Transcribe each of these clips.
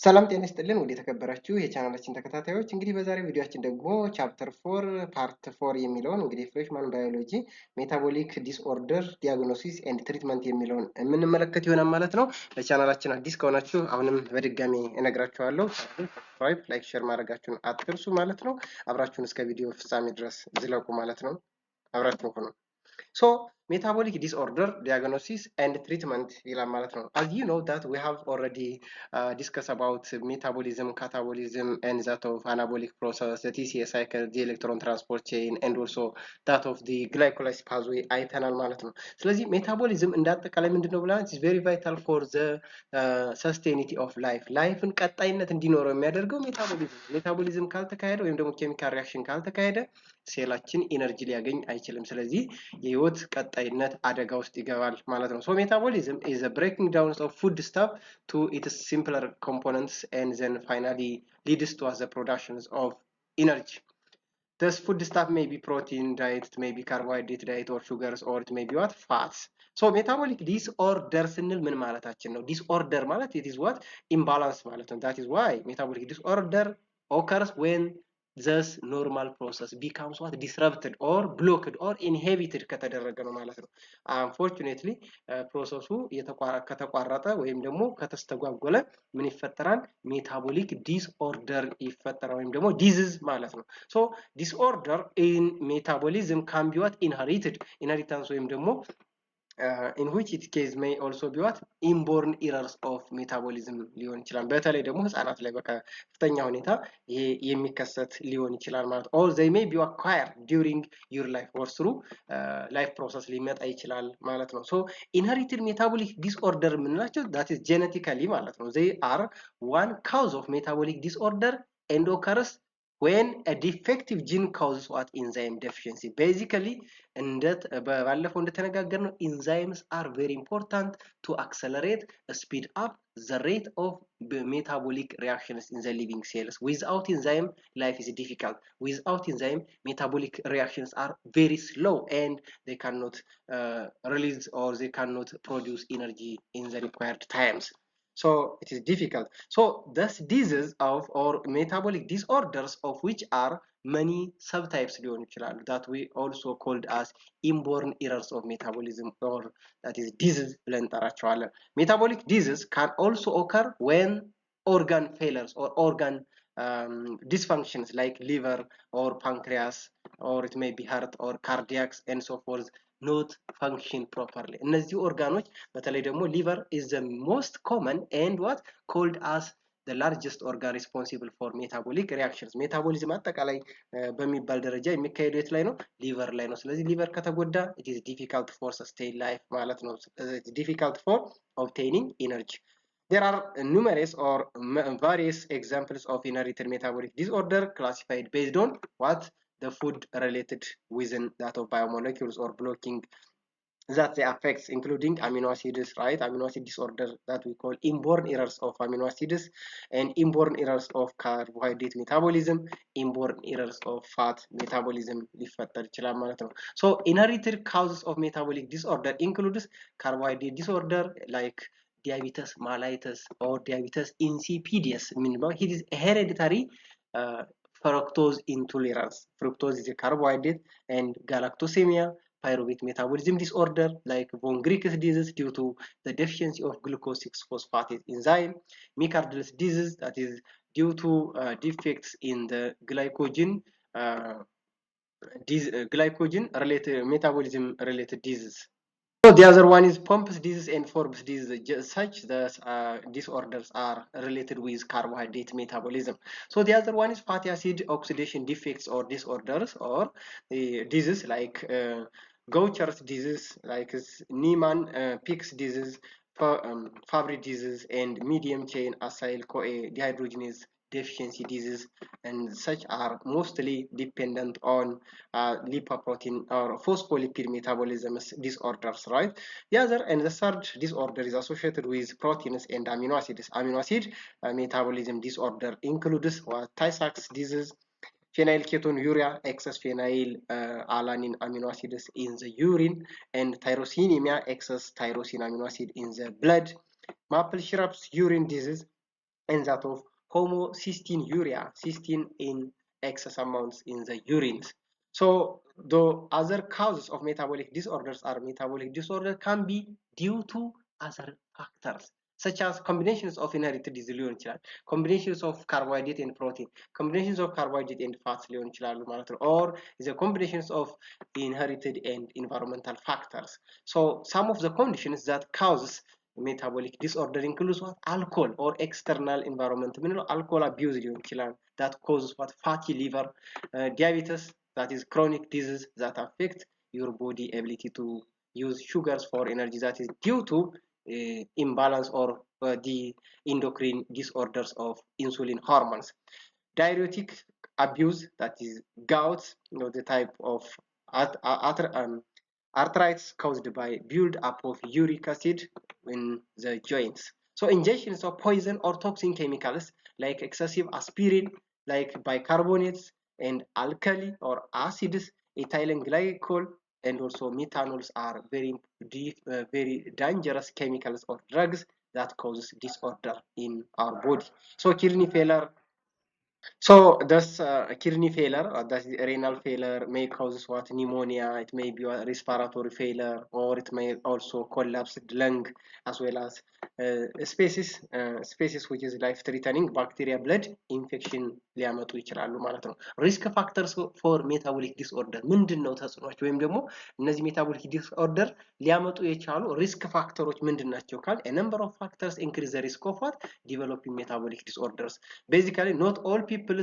ሰላም ጤና ይስጥልን ወደ ተከበራችሁ የቻናላችን ተከታታዮች እንግዲህ በዛሬው ቪዲዮአችን ደግሞ ቻፕተር 4 ፓርት 4 የሚለውን እንግዲህ ፍሬሽማን ባዮሎጂ ሜታቦሊክ ዲስኦርደር ዲያግኖሲስ ኤንድ ትሪትመንት የሚለውን የምንመለከት ይሆናል ማለት ነው። ለቻናላችን አዲስ ከሆናችሁ አሁንም በድጋሚ እነግራችኋለሁ ሰብስክራይብ፣ ላይክ፣ ሼር ማድረጋችሁን አትርሱ ማለት ነው። አብራችሁን እስከ ቪዲዮ ፍጻሜ ድረስ ዝለቁ ማለት ነው። አብራችሁን ሁኑ። So metabolic disorder diagnosis and treatment ይላል ማለት ነው. As you know that we have already discussed about metabolism, catabolism and that of anabolic process, the TCA cycle, the electron transport chain and also that of the glycolysis pathway አይተናል ማለት ነው። ስለዚህ ሜታቦሊዝም እንዳጠቃላይ ምንድነው ብለናል? It's very vital for the sustainability of life. ላይፍን ቀጣይነት እንዲኖረው የሚያደርገው ሜታቦሊዝም ካልተካሄደ ወይም ደግሞ ኬሚካል ሪአክሽን ካልተካሄደ ሴላችን ኢነርጂ ሊያገኝ አይችልም። ስለዚህ የህይወት ቀጣይነት አደጋ ውስጥ ይገባል ማለት ነው። ሶ ሜታቦሊዝም is a breaking down of food stuff to its simpler components and then finally leads to the production of energy. This food stuff may be protein diet, it may be carbohydrate diet or sugars or it may be what fats. So metabolic disorder ስንል ምን ማለታችን ነው? Disorder ማለት it is what imbalance ማለት ነው። That is why metabolic disorder occurs when this normal process becomes what disrupted or blocked or inhibited ከተደረገ ነው ማለት ነው። Unfortunately ፕሮሰሱ ከተቋረጠ ወይም ደግሞ ከተስተጓጎለ ምን ይፈጠራል? ሜታቦሊክ ዲስኦርደር ይፈጠራል ወይም ደግሞ ዲዚዝ ማለት ነው። ሶ disorder in metabolism can be what inheritance ወይም ደግሞ in which it case may also be what inborn errors of metabolism ሊሆን ይችላል። በተለይ ደግሞ ህፃናት ላይ በከፍተኛ ሁኔታ ይሄ የሚከሰት ሊሆን ይችላል ማለት or they may be acquired during your life or through life process ሊመጣ ይችላል ማለት ነው። so inherited metabolic disorder የምንላቸው that is genetically ማለት ነው. they are one cause of metabolic disorder and occurs when a defective gene causes what enzyme deficiency. Basically ባለፈው እንደተነጋገርነው enzymes are very important to accelerate speed up the rate of metabolic reactions in the living cells. Without enzyme life is difficult. Without enzyme metabolic reactions are very slow and they cannot release or they cannot produce energy in the required times. So it is difficult. So this disease of or metabolic disorders of which are many subtypes ሊሆኑ ይችላሉ that we also called as inborn errors of metabolism or that is disease ብለን እንጠራቸዋለን። metabolic disease can also occur when organ failures or organ dysfunctions like liver or pancreas or it may be heart or cardiac and so forth not function properly. እነዚህ ኦርጋኖች በተለይ ደግሞ liver is the most common and what called as the largest organ responsible for metabolic reactions. ሜታቦሊዝም አጠቃላይ በሚባል ደረጃ የሚካሄደው የት ላይ ነው? ሊቨር ላይ ነው። ስለዚህ ሊቨር ከተጎዳ it is difficult for sustain life ማለት ነው። it's difficult for obtaining energy. There are numerous or various examples of inherited metabolic disorder classified based on what the food related within that of biomolecules or blocking that they affects including amino acids, right? Amino acid disorder that we call inborn errors of amino acids and inborn errors of carbohydrate metabolism, inborn errors of fat metabolism ሊፈጠር ይችላል ማለት ነው። So inherited causes of metabolic disorder includes carbohydrate disorder like diabetes mellitus or diabetes insipidus. It is hereditary fructose intolerance. Fructose is a carbohydrate and galactosemia, pyruvate metabolism disorder like von Willebrand disease due to the deficiency of glucose 6-phosphate enzyme, Mecardus disease that is due to defects in the glycogen related metabolism related disease. So the other one is Pompe's disease and Forbes disease. Such disorders are related with carbohydrate metabolism. So the other one is fatty acid oxidation defects or disorders or the disease like Gaucher's disease, like Niemann-Pick's disease, Fabry disease, and medium chain acyl-CoA dehydrogenase deficiency disease, and such are mostly dependent on lipoprotein or phospholipid metabolism disorders, right? The other and the third disorder is associated with proteins and amino acids. Amino acid metabolism disorder includes Tay-Sachs disease, phenylketonuria, excess phenylalanine amino acids in the urine, and tyrosinemia, excess tyrosine amino acid in the blood. Maple syrup urine disease, and that of homocystinuria, cysteine in excess amounts in the urines. So the other causes of metabolic disorders are metabolic disorder can be due to other factors such as combinations of inherited disease ሊሆን ይችላል combinations of carbohydrate and protein combinations of carbohydrate and fats ሊሆን ይችላሉ ማለት ነው or the combinations of inherited and environmental factors. So some of the conditions that causes metabolic disorder includes what alcohol or external environment alcohol abuse ሊሆን ይችላል that causes what fatty liver, diabetes, that is chronic disease that affect your body ability to use sugars for energy, that is due to imbalance or the endocrine disorders of insulin hormones. Diuretic abuse, that is gout, the type of arthritis caused by build up of uric acid in the joints. So injections of poison or toxin chemicals like excessive aspirin, like bicarbonates and alkali or acids, ethylene glycol, and also methanols are very dangerous chemicals or drugs that causes disorder in our body. So kidney failure. So this kidney failure, that is renal failure, may cause what pneumonia. It may be a respiratory failure, or it may also collapse lung, as well as species which is life-threatening bacteria blood infection ሊያመጡ ይችላሉ ማለት ነው። ሪስክ ፋክተርስ ፎር ሜታቦሊክ ዲስኦርደር ምንድን ነው ተጽዕኖች ወይም ደግሞ እነዚህ ሜታቦሊክ ዲስኦርደር ሊያመጡ የቻሉ ሪስክ ፋክተሮች ምንድን ናቸው ካል a number of factors increase the risk of what developing metabolic disorders. Basically not all people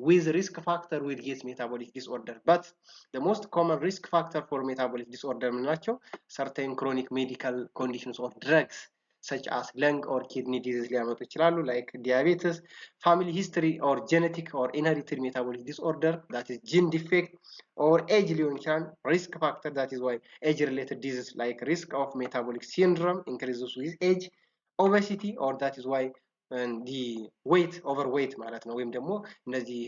with risk factor will get metabolic disorder, but the most common risk factor for metabolic disorder ናቸው certain chronic medical conditions or drugs such as lung or kidney disease ሊያመጡ ይችላሉ like diabetes, family history or genetic or inherited metabolic disorder, that is gene defect, or age ሊሆን ይችላል risk factor, that is why age related disease like risk of metabolic syndrome increases with age, obesity, or that is why the weight overweight ማለት ነው ወይም ደግሞ እነዚህ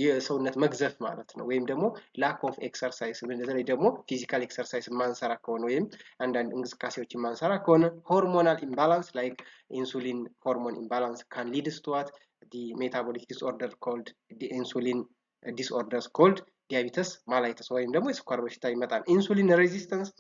የሰውነት መግዘፍ ማለት ነው ወይም ደግሞ lack of exercise በተለይ ደግሞ physical exercise ማንሰራ ከሆነ ወይም አንዳንድ እንቅስቃሴዎችን ማንሰራ ከሆነ hormonal imbalance like insulin hormone imbalance can lead to what the metabolic disorder called the insulin disorders called diabetes mellitus ወይም ደግሞ የስኳር በሽታ ይመጣል። insulin resistance,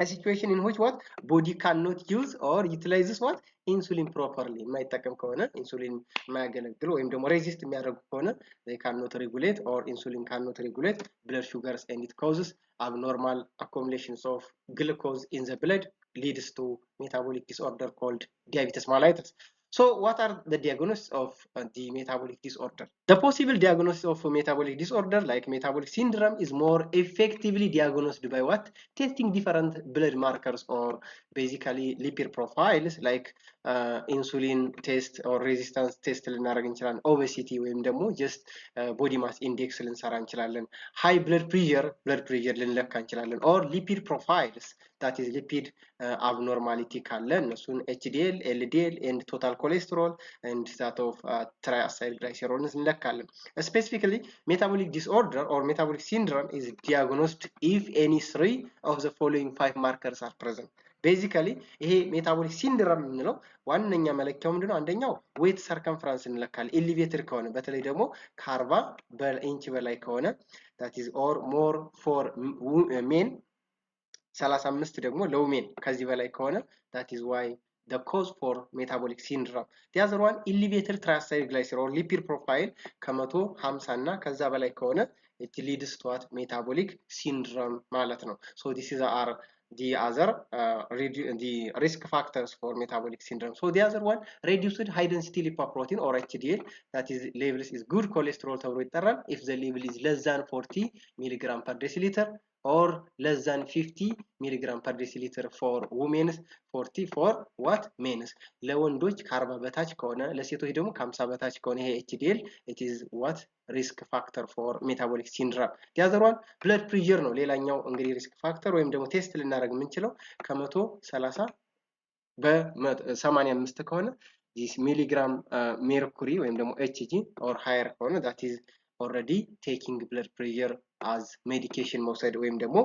a situation in which what body cannot use or utilizes what insulin properly የማይጠቀም ከሆነ ኢንሱሊን የማያገለግል ወይም ደግሞ ሬዚስት የሚያደርጉ ከሆነ they cannot regulate or insulin cannot regulate blood sugars and it causes abnormal accumulations of glucose in the blood, leads to metabolic disorder called diabetes mellitus. So what are the diagnosis of the metabolic disorder? The possible diagnosis of metabolic disorder like metabolic syndrome is more effectively diagnosed by what testing different blood markers or basically lipid profiles like insulin test or resistance test ልናደርግ እንችላለን obesity ወይም ደግሞ just body mass index ልንሰራ እንችላለን high blood pressure ልንለካ እንችላለን or lipid profiles, that is lipid abnormality ካለ እነሱን HDL, LDL and total cholesterol and that of triacylglycerol እንለካለን። Specifically metabolic disorder or metabolic syndrome is diagnosed if any three of the following 5 markers are present. ቤዚካሊ ይሄ ሜታቦሊክ ሲንድሮም የምንለው ዋነኛ መለኪያው ምንድነው? አንደኛው ዌት ሰርከምፈረንስ እንለካለን ኤሊቬትድ ከሆነ በተለይ ደግሞ ከ40 ኢንች በላይ ከሆነ that is or more for men 35 ደግሞ ለውሜን ከዚህ በላይ ከሆነ that is why the cause for metabolic syndrome. The other one elevated triglyceride or lipid profile ከ150 እና ከዛ በላይ ከሆነ it leads to what metabolic syndrome ማለት ነው። So this is our the other the risk factors for metabolic syndrome. So the other one reduced high density lipoprotein or HDL, that is levels is good cholesterol ተብሎ ይጠራል if the level is less than 40 mg per deciliter or less than 50 mg per deciliter for women, 40 for what men. ለወንዶች ከ40 በታች ከሆነ ለሴቶች ደግሞ ከ50 በታች ከሆነ ይሄ HDL it is what risk factor for metabolic syndrome. The other one blood pressure ነው ሌላኛው እንግዲህ risk factor ወይም ደግሞ ቴስት ልናደርግ የምንችለው ከ130 በ85 ከሆነ this milligram mercury ወይም ደግሞ Hg or higher ከሆነ that is already taking blood pressure as medication መውሰድ ወይም ደግሞ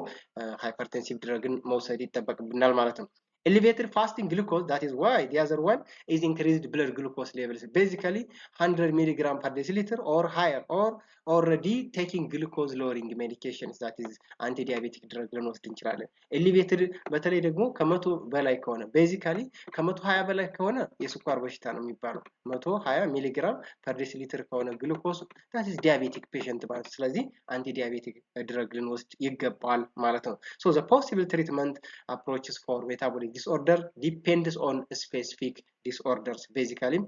hypertensive drugን መውሰድ ይጠበቅብናል ማለት ነው። Elevated fasting glucose, that is why the other one is increased blood glucose levels, basically 100 milligram per deciliter or higher, or already taking glucose lowering medications, that is anti-diabetic drug ልንወስድ እንችላለን። ኤሊቬትድ በተለይ ደግሞ ከመቶ በላይ ከሆነ ቤዚካሊ ከ120 በላይ ከሆነ የስኳር በሽታ ነው የሚባለው። 120 ሚሊግራም ፐር ዴሲሊትር ከሆነ ግሉኮስ that is diabetic patient ማለት። ስለዚህ አንቲ ዲያቤቲክ ድረግ ልንወስድ ይገባል ማለት ነው። So the possible treatment approaches for metabolic disorder depends on specific disorders. Basically,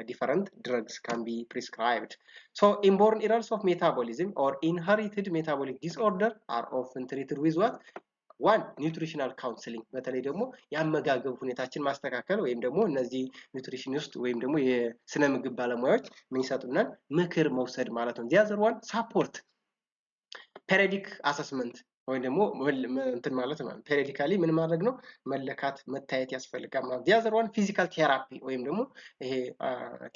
different drugs can be prescribed. So inborn errors of metabolism or inherited metabolic disorder are often treated with what? One, nutritional counseling. በተለይ ደግሞ የአመጋገብ ሁኔታችን ማስተካከል ወይም ደግሞ እነዚህ ኑትሪሽኒስት ወይም ደግሞ የስነ ምግብ ባለሙያዎች ምን ይሰጡናል? ምክር መውሰድ ማለት ነው። the other one, support periodic assessment ወይም ደግሞ እንትን ማለት ነው። ፔሪዲካሊ ምን ማድረግ ነው? መለካት መታየት ያስፈልጋል ማለት። the other one, physical therapy ወይም ደግሞ ይሄ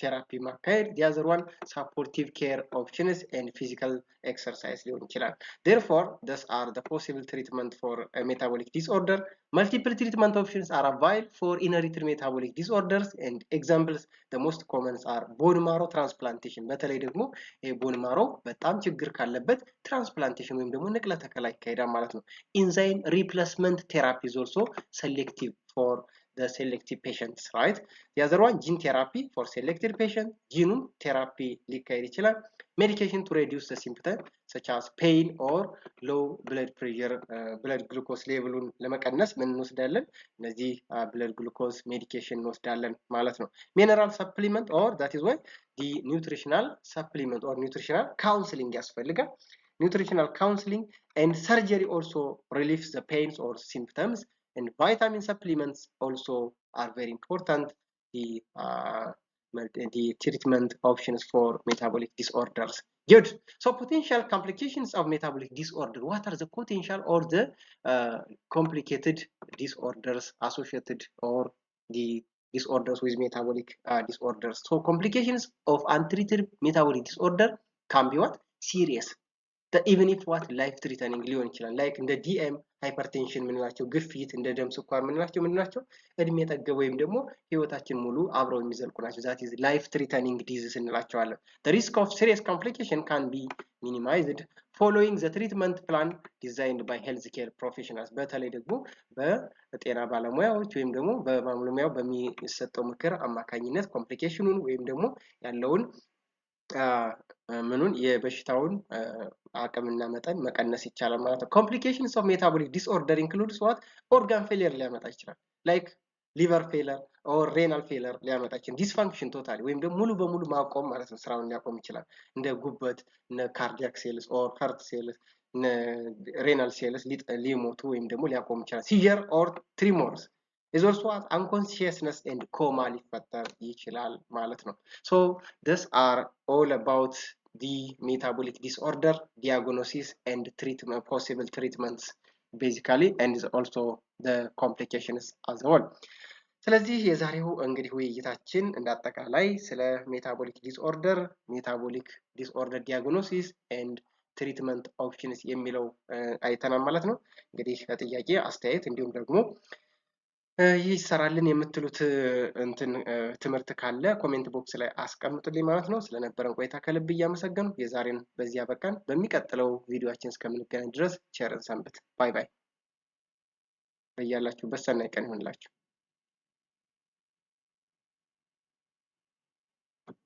ቴራፒ ማካሄድ። the other one, supportive care options and physical exercise ሊሆን ይችላል። therefore these are the possible treatment for a metabolic disorder. Multiple treatment options are available for inherited metabolic disorders and examples the most common are bone marrow transplantation. በተለይ ደግሞ ይሄ bone marrow በጣም ችግር ካለበት ትራንስፕላንቴሽን ወይም ደግሞ ንቅለ ተከላ ይካሄዳል ማለት ነው። enzyme replacement therapy is also selective for the selective patients, right? the other one, gene therapy for selected patient. gene therapy ሊካሄድ ይችላል። medication to reduce the symptoms such as pain or low blood pressure, blood glucose levelun ለመቀነስ ምን እንወስዳለን? እነዚህ blood glucose medication እንወስዳለን ማለት ነው። mineral supplement or that is why the nutritional supplement or nutritional counseling ያስፈልጋል። nutritional counseling and surgery also relieves the pains or symptoms, and vitamin supplements also are very important. The treatment options for metabolic disorders. Good. So potential complications of metabolic disorder. What are the potential or the complicated disorders associated or the disorders with metabolic disorders? So complications of untreated metabolic disorder can be what? Serious. even if what life threatening ሊሆን ይችላል። ላይክ እንደ ዲኤም ሃይፐርቴንሽን ምንላቸው፣ ግፊት፣ እንደ ደም ስኳር ምንላቸው እድሜ ጠገብ ወይም ደግሞ ህይወታችን ሙሉ አብረው የሚዘልቁ ናቸው። that is life threatening disease እንላቸዋለን። the risk of serious complication can be minimized following the treatment plan designed by healthcare professionals. በተለይ ደግሞ በጤና ባለሙያዎች ወይም ደግሞ በባለሙያው በሚሰጠው ምክር አማካኝነት ኮምፕሊኬሽኑን ወይም ደግሞ ያለውን ምኑን የበሽታውን አቅምና መጠን መቀነስ ይቻላል ማለት ነው። complications of metabolic disorder includes what? organ failure ሊያመጣ ይችላል። like liver failure or renal failure ሊያመጣ ይችላል። dysfunction ቶታሊ ወይም ደግሞ ሙሉ በሙሉ ማቆም ማለት ነው፣ ስራውን ሊያቆም ይችላል። እንደ ጉበት፣ እነ cardiac cells or heart cells፣ እነ renal cells ሊሞቱ ወይም ደግሞ ሊያቆም ይችላል። seizure or tremors is also unconsciousness and coma ሊፈጠር ይችላል ማለት ነው። so these are all about the metabolic disorder diagnosis and treatment, possible treatments basically, and also the complications as well. ስለዚህ የዛሬው እንግዲህ ውይይታችን እንዳጠቃላይ ስለ ሜታቦሊክ ዲስኦርደር ዲያግኖሲስ ኤንድ ትሪትመንት ኦፕሽንስ የሚለው አይተናል ማለት ነው። እንግዲህ ጥያቄ፣ አስተያየት እንዲሁም ደግሞ ይህ ይሰራልን የምትሉት ትምህርት ካለ ኮሜንት ቦክስ ላይ አስቀምጡልኝ ማለት ነው። ስለነበረን ቆይታ ከልብ እያመሰገንኩ የዛሬን በዚህ አበቃን። በሚቀጥለው ቪዲዮአችን እስከምንገናኝ ድረስ ቸርን ሰንብት። ባይ ባይ። በያላችሁበት ሰናይ ቀን ይሁንላችሁ።